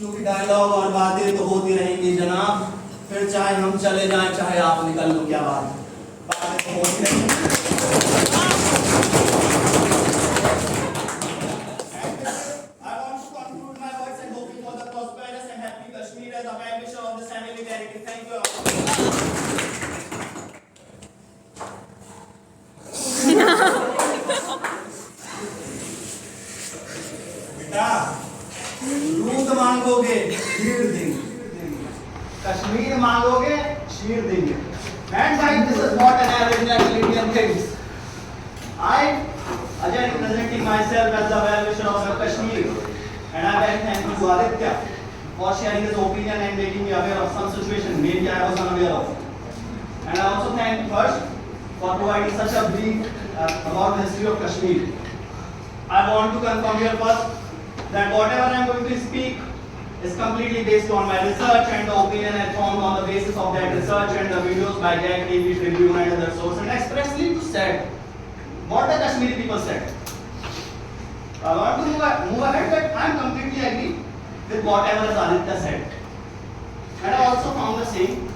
क्योंकि डायलॉग और बातें तो होती रहेंगी जनाब, फिर चाहे हम चले जाएं चाहे आप निकल लो, क्या बात है, बातें तो होती रहेंगी। I want to conclude my words and hoping for the prosperous and happy Kashmir as a well-wisher of this family charity. Thank you all. बेटा, दूध मांगोगे खीर देंगे, कश्मीर मांगोगे शीर देंगे। And like this is not an average national Indian things. I, Ajay, representing myself as the well-wisher of Kashmir, and I very thankful to Aditya for sharing his opinion and making me aware of some situation maybe I was unaware of. And I also thank Harsh for providing such a brief about the history of Kashmir. I want to confirm here first that whatever I am going to speak is completely based on my research and the opinion I formed on the basis of that research and the videos by Jack, TV, Tribune and other sources, and expressly to said what the Kashmiri people said. I want to move ahead, but I am completely agree with whatever Aditya said. And I also found the same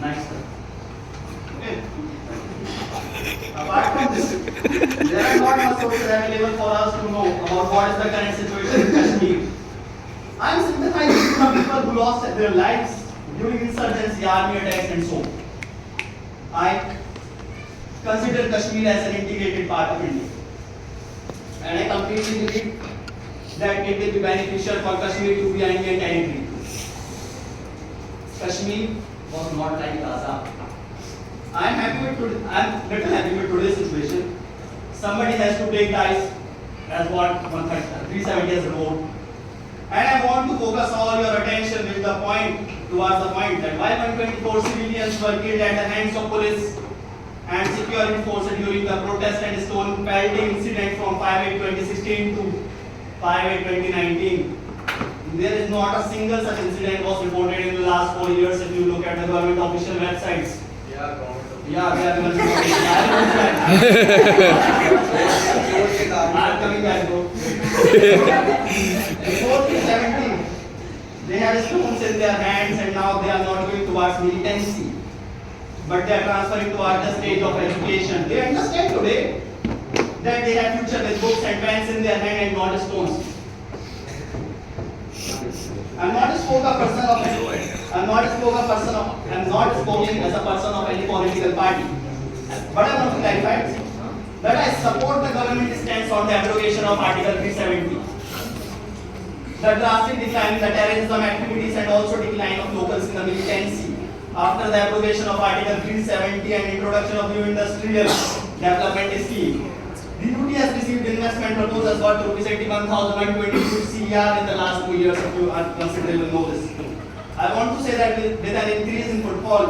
nice. Okay. Apart from this, there are not much sources available for us to know about what is the current situation in Kashmir. I am sympathizing with the people who lost their lives during insurgency, army attacks and so on. I consider Kashmir as an integrated part of India. And I completely believe that it will be beneficial for Kashmir to be an Indian territory. Kashmir was not like Gaza. I am little happy with today's situation. Somebody has to take dice as what 370 has wrote. And I want to focus all your attention with the point towards the point that while 124 civilians were killed at the hands of police and security forces during the protest and stone pelting incident from 5/8/2016 to 5/8/2019, there is not a single such incident was reported in the last 4 years if you look at the government official websites. Yeah, they are going to I'm coming back, bro. Before 2017, they had stones in their hands and now they are not going towards militancy, but they are transferring towards the stage of education. They understand today that they have future with books and pens in their hand and not stones. I'm not speaking as a person of any political party. But I want to clarify that I support the government stance on the abrogation of Article 370. The drastic decline in the terrorism activities and also decline of locals in the militancy after the abrogation of Article 370 and introduction of new industrial development scheme. The UT has received investment proposals worth rupees 81,122 CR in the last 2 years, if you are considering know this. I want to say that with an increase in footfall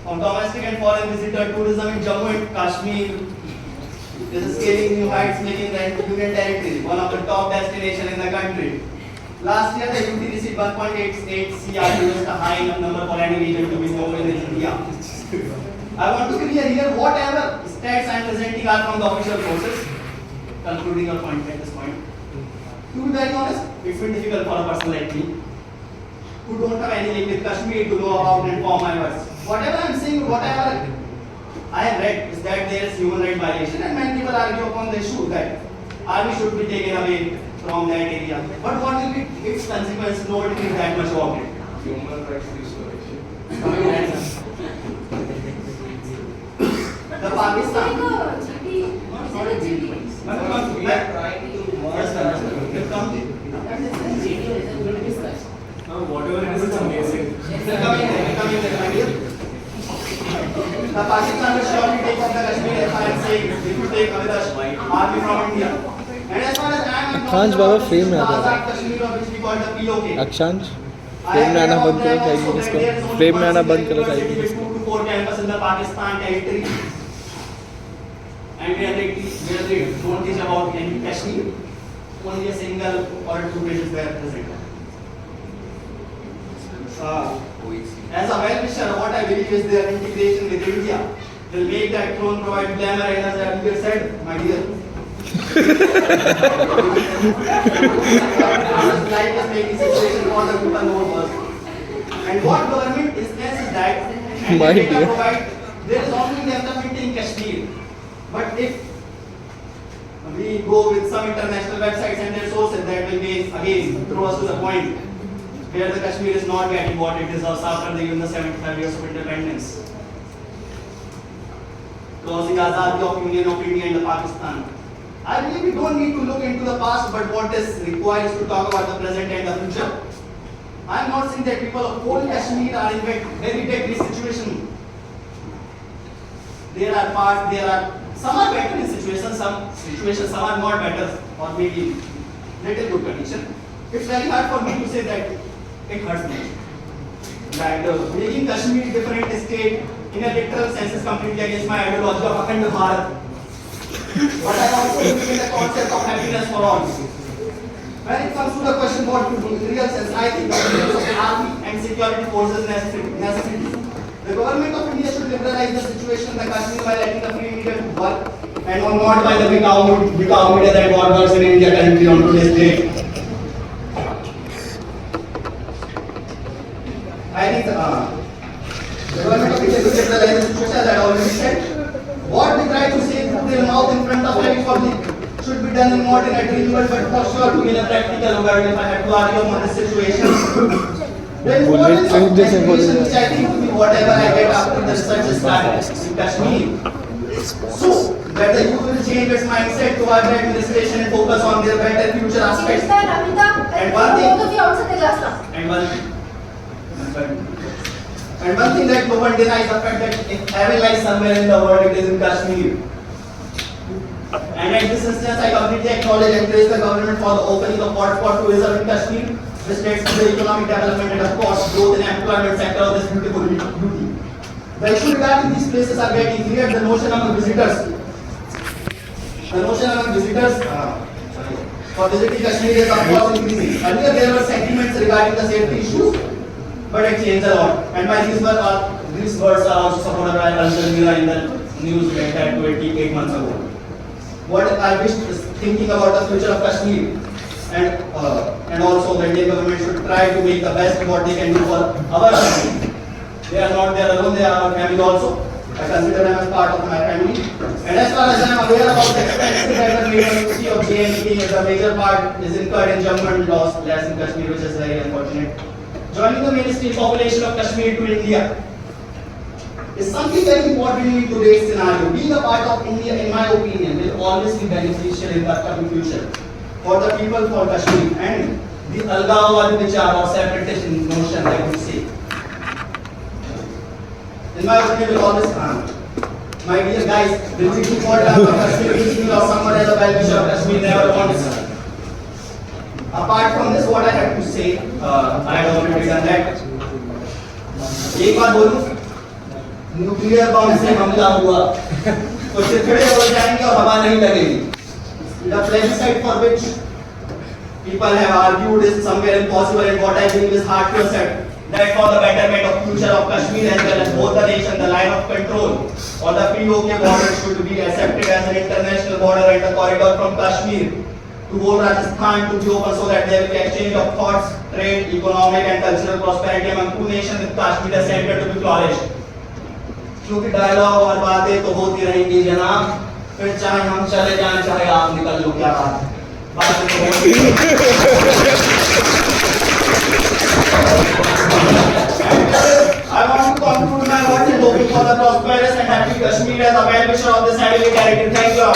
of domestic and foreign visitor tourism in Jammu and Kashmir is scaling new heights, making the Union Territory one of the top destinations in the country. Last year, the UT received 1.88 CR, which is the high number for any region to be known in India. I want to clear here whatever stats I am presenting are from the official sources. Concluding your point at this point. To be very honest, it's been difficult for a person like me who don't have any link with Kashmir to know about and form my words. Whatever I am saying, whatever I have read is that there is human rights violation, and many people argue upon the issue that army should be taken away from that area. But what will be its consequence? Nobody thinks that much about it. Human rights restoration. The Pakistan. Whatever it is, it's amazing. The Pakistan will surely take off the Kashmir if I am saying if you take away the army from India. And as far as I am अक्षांश बाबा frame में आ जा रहा है। Kashmir of which we call the POK. अक्षांश frame में आना बंद करो चाहिए इसको, फ्रेम में आना बंद करो चाहिए इसको। 2 to 4 campus in the Pakistan territory. And where they don't teach about any Kashmir, only a single or 2 places were present. As a well-wisher, what I believe is their integration with India will make that throne provide glamour, and as I earlier said, my dear, Life is making situation for the people more worse. And what government is is that and My they dear. provide there is only development in Kashmir. But if we go with some international websites and their sources, that will be again throw us to the point where the Kashmir is not getting what it deserves after the 75 years of independence. Causing Azadi of Union of India and the Pakistan. I believe we don't need to look into the past, but what is required is to talk about the present and the future. I am not saying that people of whole Kashmir are in very deadly situation. There are some are better in situations, some are not better, or maybe little good condition. It's very hard for me to say that it hurts me. That making Kashmir different state in a literal sense is completely against my ideology of Akhand Bharat. But I also believe in the concept of happiness for all. When it comes to the question what to do in real sense, I think the presence of the army and security forces necessity. The government of India should liberalize the situation in the Kashmir by letting the free media to work and not by the big cow media that what works in India currently on today's date. I think the government of India should liberalize the situation, as I already said. What they try to say through their mouth in front of every public should be done not in a dream world, but for sure to be in a practical world. If I have to argue on this situation, there is Bullet one train जैसे बोले which I think to be whatever I get after the research is started in Kashmir. So that the youth will change its mindset towards the administration and focus on their better future aspects. And one thing that no one denies the fact that if heaven lies somewhere in the world, it is in Kashmir. And at this instance, I completely acknowledge and praise the government for the opening of hotspot tourism in Kashmir, which leads to the economic development and of course growth in employment sector of this beautiful beauty. The issue regarding these places are getting clear. The notion among visitors for visiting Kashmir is of course increasing. Earlier there were sentiments regarding the safety issues, but it changed a lot. And by these words are also supported by Al Jazeera in the news we had 28 months ago. What I wish is thinking about the future of Kashmir, and also the Indian government should try to make the best what they can do for our family. They are not there alone; they are our family also. I consider them as part of my family. And as far as I am aware about the expenses that the University of JNK, the major part is incurred in Jammu and lost less in Kashmir, which is very unfortunate. Joining the mainstream population of Kashmir to India is something very important in today's scenario. Being a part of India, in my opinion, will always be beneficial in the coming future for the people for Kashmir and the Algawadi Vichar or separatist notion, I would say. In my opinion, will always harm. My dear guys, will we do for Kashmir or someone as a well-wisher of Kashmir never wants. Apart from this, what I have to say, I had already done that. एक बात बोलूं, nuclear bomb से हमला हुआ तो चिड़चिड़े हो जाएंगे और हवा नहीं लगेगी. The plebiscite for which people have argued is somewhere impossible, and what I believe is hard to accept. That for the betterment of future of Kashmir as well as both the nation, the line of control or the POK border should be accepted as an international border, and the corridor from Kashmir to whole Rajasthan to be open so that there will be exchange of thoughts, trade, economic and cultural prosperity among two nations with Kashmir the center to be flourished. क्योंकि dialogue और बातें तो होती रहेंगी जनाब, फिर चाहे हम चले जाएं चाहे आप निकल लो, क्या बात है. बातें तो होती I want to conclude my words in hoping for the prosperous and happy Kashmir as a well-wisher of this heavily directed. Thank you.